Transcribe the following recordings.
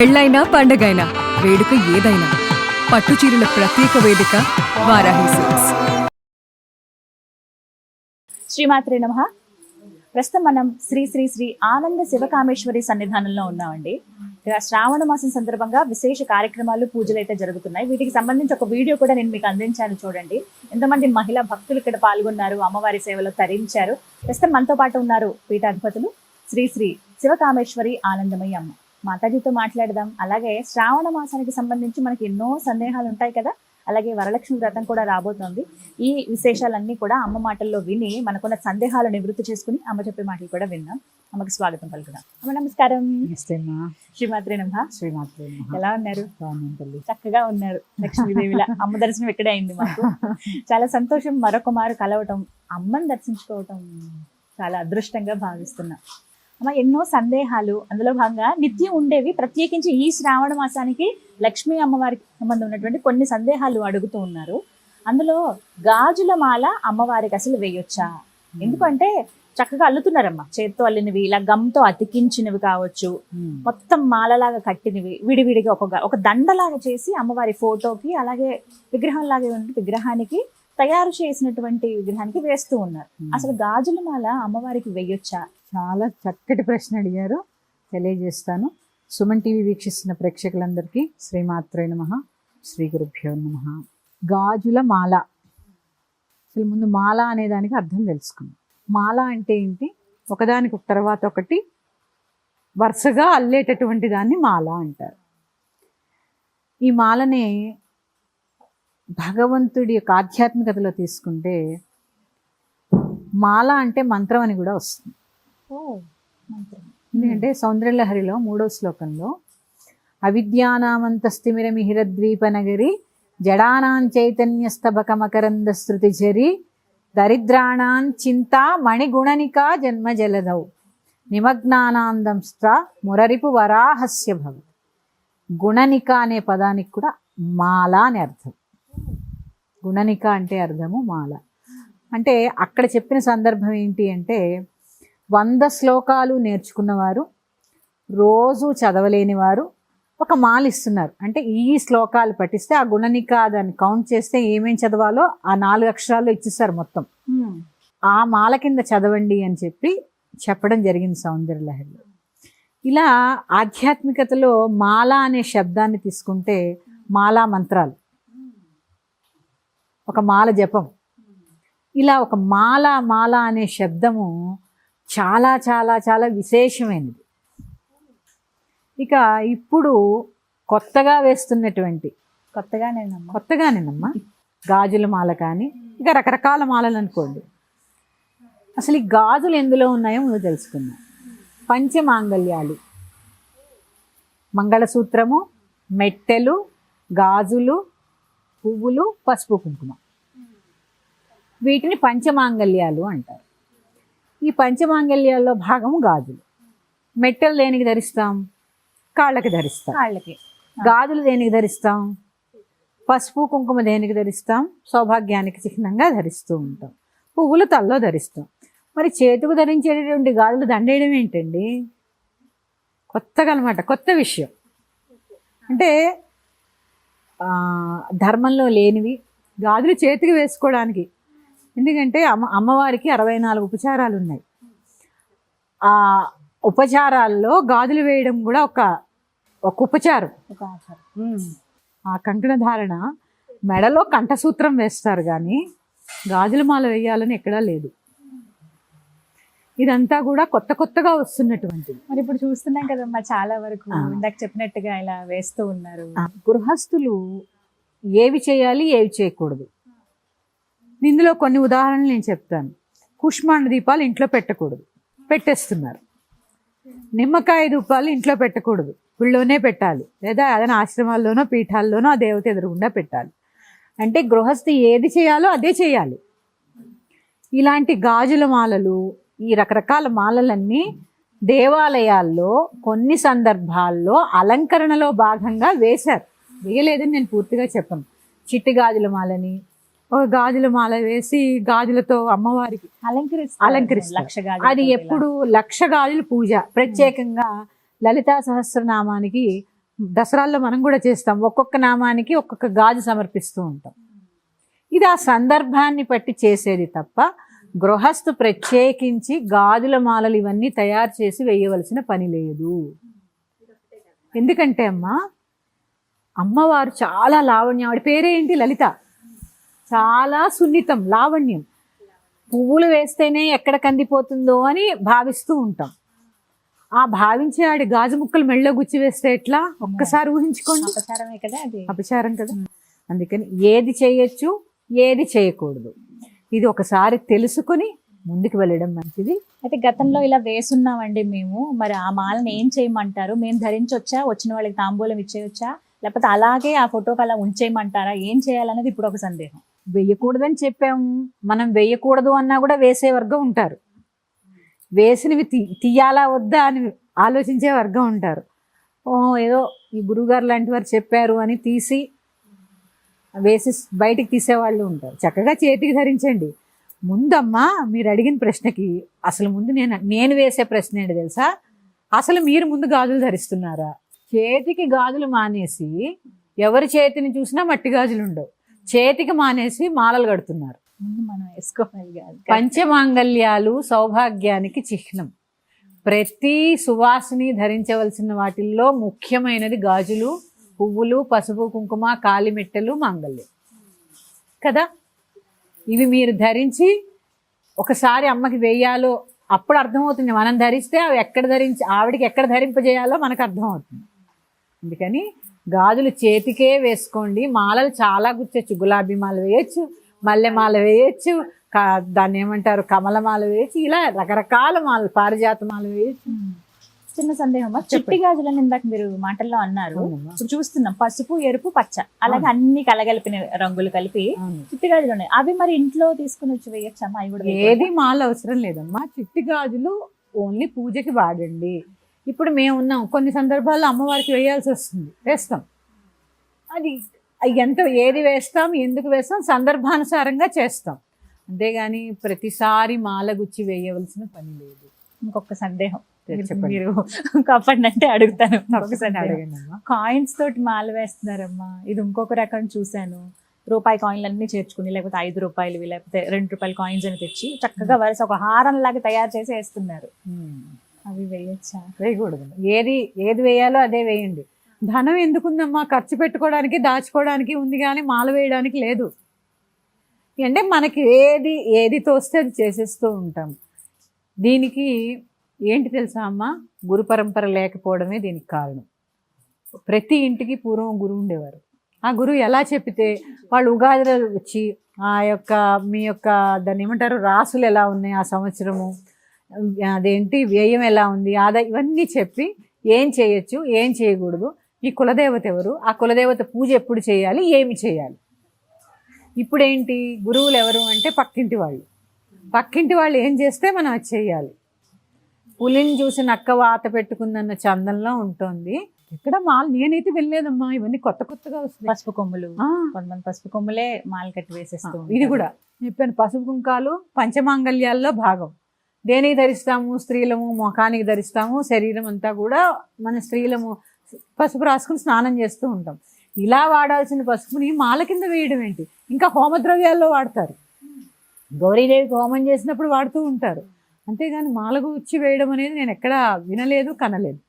పెళ్ళైనా పండగైనా వేడుక ఏదైనా పట్టు చీరల ప్రత్యేక వేదిక వారాహి సిల్క్స్. శ్రీమాత్రే నమః. ప్రస్తుతం మనం శ్రీ శ్రీ శ్రీ ఆనంద శివకామేశ్వరి సన్నిధానంలో ఉన్నామండి. శ్రావణ మాసం సందర్భంగా విశేష కార్యక్రమాలు, పూజలు అయితే జరుగుతున్నాయి. వీటికి సంబంధించి ఒక వీడియో కూడా నేను మీకు అందించాను, చూడండి. ఎంతమంది మహిళా భక్తులు ఇక్కడ పాల్గొన్నారు, అమ్మవారి సేవలో తరించారు. ప్రస్తుతం మనతో పాటు ఉన్నారు పీఠాధిపతులు శ్రీ శ్రీ శివకామేశ్వరి ఆనందమయ్య అమ్మ. మాతాజీతో మాట్లాడదాం. అలాగే శ్రావణ మాసానికి సంబంధించి మనకి ఎన్నో సందేహాలు ఉంటాయి కదా, అలాగే వరలక్ష్మి వ్రతం కూడా రాబోతోంది. ఈ విశేషాలన్నీ కూడా అమ్మ మాటల్లో విని మనకున్న సందేహాలు నివృత్తి చేసుకుని అమ్మ చెప్పే మాటలు కూడా విన్నాం. అమ్మకి స్వాగతం పలుకుదాం. అమ్మ నమస్కారం. శ్రీమాత్రే నమః. ఎలా ఉన్నారు? చక్కగా ఉన్నారు. లక్ష్మీదేవిలా అమ్మ దర్శనం ఇక్కడే అయింది మాకు. చాలా సంతోషం. మరొక మారు కలవటం, అమ్మని దర్శించుకోవటం చాలా అదృష్టంగా భావిస్తున్నా. అమ్మ, ఎన్నో సందేహాలు అందులో భాగంగా నిత్యం ఉండేవి. ప్రత్యేకించి ఈ శ్రావణ మాసానికి లక్ష్మీ అమ్మవారికి సంబంధం ఉన్నటువంటి కొన్ని సందేహాలు అడుగుతూ ఉన్నారు. అందులో గాజుల మాల అమ్మవారికి అసలు వేయొచ్చా? ఎందుకంటే చక్కగా అల్లుతున్నారమ్మ, చేత్తో అల్లినవి, ఇలా గమ్తో అతికించినవి కావచ్చు, మొత్తం మాలలాగా కట్టినవి, విడివిడిగా ఒక దండలాగా చేసి అమ్మవారి ఫోటోకి, అలాగే విగ్రహం లాగా ఉన్న విగ్రహానికి, తయారు చేసినటువంటి విగ్రహానికి వేస్తూ ఉన్నారు. అసలు గాజుల మాల అమ్మవారికి వేయొచ్చా? చాలా చక్కటి ప్రశ్న అడిగారు, తెలియజేస్తాను. సుమన్ టీవీ వీక్షిస్తున్న ప్రేక్షకులందరికీ శ్రీమాత్రే నమః, శ్రీ గురుభ్యో నమః. గాజుల మాల, అసలు ముందు మాల అనే దానికి అర్థం తెలుసుకుందాం. మాల అంటే ఏంటి? ఒకదానికి ఒక తర్వాత ఒకటి వరుసగా అల్లేటటువంటి దాన్ని మాల అంటారు. ఈ మాలనే భగవంతుడి యొక్క ఆధ్యాత్మికతలో తీసుకుంటే మాల అంటే మంత్రం అని కూడా వస్తుంది. ఎందుకంటే సౌందర్యలహరిలో 3వ శ్లోకంలో అవిద్యానామంతస్తిమిరమిహిరద్వీపనగరి జడానాం చైతన్యస్తబకమకరంద శృతిచరి దరిద్రాణాం చింతా మణిగుణనికా జన్మజలదౌ నిమగ్నానాందంస్త్ర మురరిపు వరాహస్య భవ. గుణనిక అనే పదానికి కూడా మాల అని అర్థం. గుణనిక అంటే అర్థము మాల. అంటే అక్కడ చెప్పిన సందర్భం ఏంటి అంటే, 100 శ్లోకాలు నేర్చుకున్నవారు, రోజు చదవలేని వారు ఒక మాల ఇస్తున్నారు. అంటే ఈ శ్లోకాలు పఠిస్తే ఆ గుణనిక దాన్ని కౌంట్ చేస్తే ఏమేం చదవాలో ఆ 4 అక్షరాలు ఇచ్చిస్తారు మొత్తం. ఆ మాల కింద చదవండి అని చెప్పడం జరిగింది సౌందర్యలహరిలో. ఇలా ఆధ్యాత్మికతలో మాల అనే శబ్దాన్ని తీసుకుంటే మాలా మంత్రాలు, ఒక మాల జపం, ఇలా ఒక మాల అనే శబ్దము చాలా చాలా చాలా విశేషమైనది. ఇక ఇప్పుడు కొత్తగా వేస్తున్నటువంటి కొత్తగానేనమ్మా గాజుల మాల కానీ ఇక రకరకాల మాలలు అనుకోండి. అసలు ఈ గాజులు ఎందులో ఉన్నాయో ముందు తెలుసుకుందాం. పంచమాంగళ్యాలు, మంగళసూత్రము, మెట్టెలు, గాజులు, పువ్వులు, పసుపు, కుంకుమ, వీటిని పంచమాంగళ్యాలు అంటారు. ఈ పంచమాంగళ్యాల్లో భాగము గాజులు. మెట్టెలు దేనికి ధరిస్తాం? కాళ్ళకి ధరిస్తాం. గాజులు దేనికి ధరిస్తాం? పసుపు కుంకుమ దేనికి ధరిస్తాం? సౌభాగ్యానికి చిహ్నంగా ధరిస్తూ ఉంటాం. పువ్వులు తల్లో ధరిస్తాం. మరి చేతుకు ధరించేటటువంటి గాజులు దండేయడం ఏంటండి? కొత్తగా అనమాట, కొత్త విషయం. అంటే ధర్మంలో లేనివి గాజులు చేతికి వేసుకోవడానికి. ఎందుకంటే అమ్మవారికి 64 ఉపచారాలు ఉన్నాయి. ఆ ఉపచారాల్లో గాజులు వేయడం కూడా ఒక ఉపచారం. ఆ కంకణ ధారణ, మెడలో కంఠసూత్రం వేస్తారు కానీ గాజుల మాల వేయాలని ఎక్కడా లేదు. ఇదంతా కూడా కొత్తగా వస్తున్నటువంటిది. మరి ఇప్పుడు చూస్తున్నాం కదమ్మా, చాలా వరకు ఇందాక చెప్పినట్టుగా ఇలా వేస్తూ ఉన్నారు. గృహస్థులు ఏవి చేయాలి, ఏవి చేయకూడదు, ఇందులో కొన్ని ఉదాహరణలు నేను చెప్తాను. కుష్మాండ దీపాలు ఇంట్లో పెట్టకూడదు, పెట్టేస్తున్నారు. నిమ్మకాయ దీపాలు ఇంట్లో పెట్టకూడదు, గుళ్ళోనే పెట్టాలి, లేదా ఏదైనా ఆశ్రమాల్లోనో పీఠాల్లోనో ఆ దేవత ఎదురుగుండా పెట్టాలి. అంటే గృహస్థి ఏది చేయాలో అదే చేయాలి. ఇలాంటి గాజుల మాలలు, ఈ రకరకాల మాలలన్నీ దేవాలయాల్లో కొన్ని సందర్భాల్లో అలంకరణలో భాగంగా వేశారు. వేయలేదని నేను పూర్తిగా చెప్పను. చిట్టి గాజుల మాలని, ఒక గాజుల మాల వేసి గాజులతో అమ్మవారికి అలంకరిస్తారు. అది ఎప్పుడు 1,00,000 గాజుల పూజ. ప్రత్యేకంగా లలితా సహస్రనామానికి దసరాల్లో మనం కూడా చేస్తాం, ఒక్కొక్క నామానికి ఒక్కొక్క గాజు సమర్పిస్తూ ఉంటాం. ఇది ఆ సందర్భాన్ని బట్టి చేసేది తప్ప గృహస్థు ప్రత్యేకించి గాజుల మాలలు ఇవన్నీ తయారు చేసి వేయవలసిన పని లేదు. ఎందుకంటే అమ్మవారు చాలా లావణ్యం, ఆవిడ పేరే ఏంటి, లలిత. చాలా సున్నితం, లావణ్యం. పువ్వులు వేస్తేనే ఎక్కడ కందిపోతుందో అని భావిస్తూ ఉంటాం. ఆ భావించే ఆడి గాజు ముక్కలు మెళ్ళో గుచ్చి వేస్తే ఎట్లా, ఒక్కసారి ఊహించుకోండి. అపచారమే కదా అది, అపచారం కదా. అందుకని ఏది చేయొచ్చు, ఏది చేయకూడదు, ఇది ఒకసారి తెలుసుకుని ముందుకు వెళ్ళడం మంచిది. అయితే గతంలో ఇలా వేసున్నామండి మేము, మరి ఆ మాలను ఏం చేయమంటారు? మేము ధరించొచ్చా, వచ్చిన వాళ్ళకి తాంబూలం ఇచ్చేయొచ్చా, లేకపోతే అలాగే ఆ ఫోటోకి అలా ఉంచేయమంటారా? ఏం చేయాలనేది ఇప్పుడు ఒక సందేహం. వేయకూడదని చెప్పాము, మనం వేయకూడదు అన్నా కూడా వేసే వర్గం ఉంటారు, వేసినవి తీయాలా వద్దా అని ఆలోచించే వర్గం ఉంటారు. ఏదో ఈ గురువుగారు లాంటి వారు చెప్పారు అని తీసి వేసి బయటికి తీసేవాళ్ళు ఉంటారు. చక్కగా చేతికి ధరించండి. ముందమ్మా మీరు అడిగిన ప్రశ్నకి అసలు ముందు నేను వేసే ప్రశ్న ఏంటి తెలుసా, అసలు మీరు ముందు గాజులు ధరిస్తున్నారా? చేతికి గాజులు మానేసి ఎవరి చేతిని చూసినా మట్టి గాజులు ఉండవు, చేతికి మానేసి మాలలు కడుతున్నారు. ముందు మనం వేసుకోవాలి కాదు. పంచమాంగల్యాలు సౌభాగ్యానికి చిహ్నం. ప్రతి సువాసిని ధరించవలసిన వాటిల్లో ముఖ్యమైనది గాజులు, పువ్వులు, పసుపు, కుంకుమ, కాలిమెట్టెలు, మాంగల్యం కదా. ఇవి మీరు ధరించి ఒకసారి అమ్మకి వేయాలో అప్పుడు అర్థమవుతుంది. మనం ధరిస్తే అవి ఆవిడకి ఎక్కడ ధరింపజేయాలో మనకు అర్థమవుతుంది. అందుకని గాజులు చేతికే వేసుకోండి. మాలలు చాలా గుచ్చచ్చు, గులాబీ మాల వేయచ్చు, మల్లె మాల వేయచ్చు, దాన్ని ఏమంటారు కమలమాల వేయచ్చు, ఇలా రకరకాల మాలలు, పారిజాత మాల వేయచ్చు. చిన్న సందేహం, చిట్టి గాజులని ఇందాక మీరు మాటల్లో అన్నారు, ఇప్పుడు చూస్తున్నాం పసుపు, ఎరుపు, పచ్చ, అలాగే అన్ని కలగలిపిన రంగులు కలిపి చిట్టి గాజులు ఉన్నాయి. అవి మరి ఇంట్లో తీసుకుని వచ్చి వేయచ్చమ్మా? అవి కూడా ఏది మాల అవసరం లేదమ్మా. చిట్టి గాజులు ఓన్లీ పూజకి వాడండి. ఇప్పుడు మేము ఉన్నాం, కొన్ని సందర్భాల్లో అమ్మవారికి వేయాల్సి వస్తుంది, వేస్తాం. అది ఎంత ఏది వేస్తాం, ఎందుకు వేస్తాం, సందర్భానుసారంగా చేస్తాం. అంతేగాని ప్రతిసారి మాల గుచ్చి వేయవలసిన పని లేదు. ఇంకొక సందేహం మీరు కాపాడినంటే అడుగుతాను. కాయిన్స్ తోటి మాల వేస్తున్నారమ్మా, ఇది ఇంకొక రకం చూశాను. రూపాయి కాయిన్లు అన్ని చేర్చుకుని, లేకపోతే 5 రూపాయలు లేకపోతే 2 రూపాయల కాయిన్స్ అని తెచ్చి చక్కగా వరుస ఒక హారం లాగా తయారు చేసి వేస్తున్నారు. అవి వేయచ్చా? వేయకూడదు. ఏది వేయాలో అదే వేయండి. ధనం ఎందుకుందమ్మా? ఖర్చు పెట్టుకోవడానికి, దాచుకోవడానికి ఉంది, కానీ మాల వేయడానికి లేదు. అంటే మనకి ఏది తోస్తే అది చేసేస్తూ ఉంటాం. దీనికి ఏంటి తెలుసా అమ్మా, గురు పరంపర లేకపోవడమే దీనికి కారణం. ప్రతి ఇంటికి పూర్వం గురువు ఉండేవారు. ఆ గురువు ఎలా చెప్పితే వాళ్ళు ఉగాదిలో వచ్చి మీ యొక్క దాన్ని ఏమంటారు, రాసులు ఎలా ఉన్నాయి ఆ సంవత్సరము, అదేంటి వ్యయం ఎలా ఉంది, ఆదాయం, ఇవన్నీ చెప్పి ఏం చేయొచ్చు, ఏం చేయకూడదు, ఈ కులదేవత ఎవరు, ఆ కులదేవత పూజ ఎప్పుడు చేయాలి, ఏమి చేయాలి. ఇప్పుడేంటి, గురువులు ఎవరు అంటే పక్కింటి వాళ్ళు. పక్కింటి వాళ్ళు ఏం చేస్తే మనం అది చేయాలి. పులిని చూసి నక్క వాత పెట్టుకుందన్న చందంలో ఉంటుంది. ఎక్కడ నేనైతే వెళ్ళలేదమ్మా, ఇవన్నీ కొత్తగా వస్తాయి. పసుపు కొమ్ములు, కొంతమంది పసుపు కొమ్ములే మాల కట్టి వేసేస్తాం. ఇది కూడా చెప్పాను, పసుపు కుంకాలు పంచమాంగల్యాల్లో భాగం. దేనికి ధరిస్తాము? స్త్రీలము ముఖానికి ధరిస్తాము, శరీరం అంతా కూడా మన స్త్రీలము పసుపు రాసుకుని స్నానం చేస్తూ ఉంటాం. ఇలా వాడాల్సిన పసుపుని మాల కింద వేయడం ఏంటి? ఇంకా హోమద్రవ్యాల్లో వాడతారు, గౌరీదేవికి హోమం చేసినప్పుడు వాడుతూ ఉంటారు. అంతేగాని మాలకు ఉచ్చి వేయడం అనేది నేను ఎక్కడా వినలేదు, కనలేదు.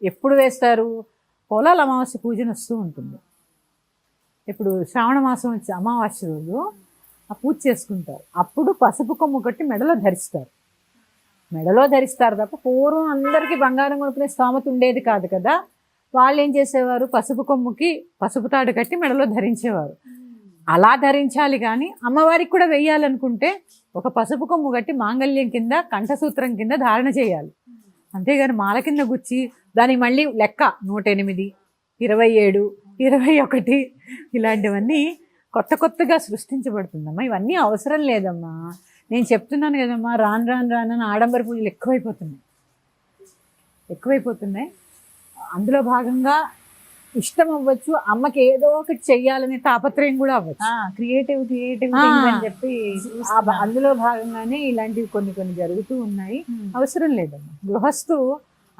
ఎప్పుడు వేస్తారు? పొలాల అమావాస్య పూజన వస్తూ ఉంటుంది. ఇప్పుడు శ్రావణ మాసం వచ్చి అమావాస్య రోజు ఆ పూజ చేసుకుంటారు. అప్పుడు పసుపు కొమ్ము కట్టి మెడలో ధరిస్తారు తప్ప పూర్వం అందరికీ బంగారం కొనుక్కునే స్తోమత ఉండేది కాదు కదా. వాళ్ళు ఏం చేసేవారు, పసుపు కొమ్ముకి పసుపు తాడు కట్టి మెడలో ధరించేవారు. అలా ధరించాలి. కానీ అమ్మవారికి కూడా వెయ్యాలనుకుంటే ఒక పసుపు కొమ్ము కట్టి మాంగళ్యం కింద, కంఠసూత్రం కింద ధారణ చేయాలి. అంతేగాని మాల కింద గుచ్చి దానికి మళ్ళీ లెక్క 108, 27, 21 ఇలాంటివన్నీ కొత్తగా సృష్టించబడుతుందమ్మా. ఇవన్నీ అవసరం లేదమ్మా. నేను చెప్తున్నాను కదమ్మా, రాను ఆడంబర పూజలు ఎక్కువైపోతున్నాయి. అందులో భాగంగా ఇష్టం అవ్వచ్చు, అమ్మకి ఏదో ఒకటి చెయ్యాలనే తాపత్రయం కూడా అవ్వచ్చు. క్రియేటివ్ అని చెప్పి అందులో భాగంగానే ఇలాంటివి కొన్ని జరుగుతూ ఉన్నాయి. అవసరం లేదమ్మా. గృహస్థు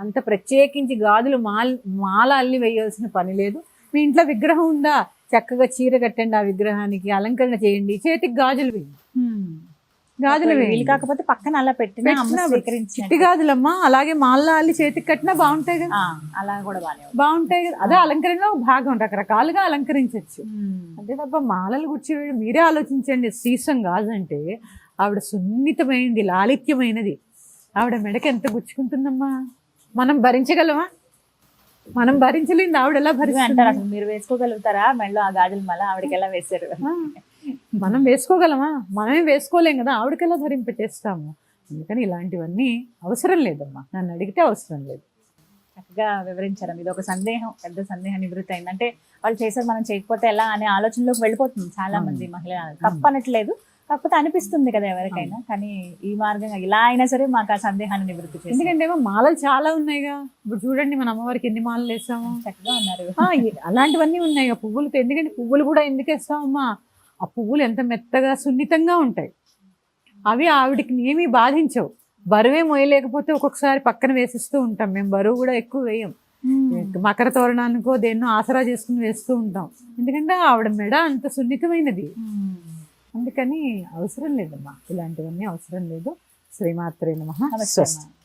అంత ప్రత్యేకించి గాజులు మాల అల్లి వేయాల్సిన పని లేదు. మీ ఇంట్లో విగ్రహం ఉందా, చక్కగా చీర కట్టండి, ఆ విగ్రహానికి అలంకరణ చేయండి, చేతికి గాజులు వేయండి. గాజులు వీలు వేయండి. కాకపోతే పక్కన అలా పెట్టినా అమ్మ పెట్టినా స్వీకరించి చిట్టి గాజులమ్మా, అలాగే మాల అల్లి చేతికి కట్టినా బాగుంటాయి కదా. అలా కూడా బాగానే ఉంది. బాగుంటాయి కదా, అదే అలంకరణలో ఒక భాగం, రకరకాలుగా అలంకరించవచ్చు. అంతే తప్ప మాలలు గుచ్చి మీరే ఆలోచించండి. సీసం గాజు అంటే ఆవిడ సున్నితమైనది, లాలిత్యమైనది. ఆవిడ మెడకి ఎంత గుచ్చుకుంటుందమ్మా, మనం భరించగలమా? మనం భరించలేదు, ఆవిడ ఎలా ఇవి భరిస్తారు? అంటారు అసలు మీరు వేసుకోగలుగుతారా మెడలో ఆ గాజులు మళ్ళీ ఆవిడకి ఎలా వేశారు? మనం వేసుకోగలమా? మనమే వేసుకోలేం కదా, ఆవిడకి ఎలా ధరింపచేస్తాము? అందుకని ఇలాంటివన్నీ అవసరం లేదమ్మా, నన్ను అడిగితే అవసరం లేదు. చక్కగా వివరించారు. ఇది ఒక సందేహం, పెద్ద సందేహం నివృత్తి అయింది. అంటే వాళ్ళు చేసేది మనం చేయకపోతే ఎలా అనే ఆలోచనలోకి వెళ్ళిపోతుంది చాలా మంది మహిళలు. తప్పనట్లేదు, కాకపోతే అనిపిస్తుంది కదా ఎవరికైనా. కానీ ఈ మార్గంగా ఇలా అయినా సరే మాకు ఆ సందేహాన్ని నివృత్తి చేసి ఎందుకంటే ఏమో మాలలు చాలా ఉన్నాయిగా. ఇప్పుడు చూడండి మన అమ్మవారికి ఎన్ని మాలలు వేసాము, చక్కగా ఉన్నారు. అలాంటివన్నీ ఉన్నాయి పువ్వులతో. ఎందుకంటే పువ్వులు కూడా ఎందుకు వేస్తామమ్మా, ఆ పువ్వులు ఎంత మెత్తగా సున్నితంగా ఉంటాయి. అవి ఆవిడకి ఏమీ బాధించవు. బరువే మోయలేకపోతే ఒక్కొక్కసారి పక్కన వేసిస్తూ ఉంటాం మేము. బరువు కూడా ఎక్కువ వేయం. మకర తోరణానికో దేన్నో ఆసరా చేసుకుని వేస్తూ ఉంటాం. ఎందుకంటే ఆవిడ మెడ అంత సున్నితమైనది. అందుకని అవసరం లేదమ్మా, ఇలాంటివన్నీ అవసరం లేదు. శ్రీమాత్రే నమః. నమస్తే స్వస్తి. అమ్మా.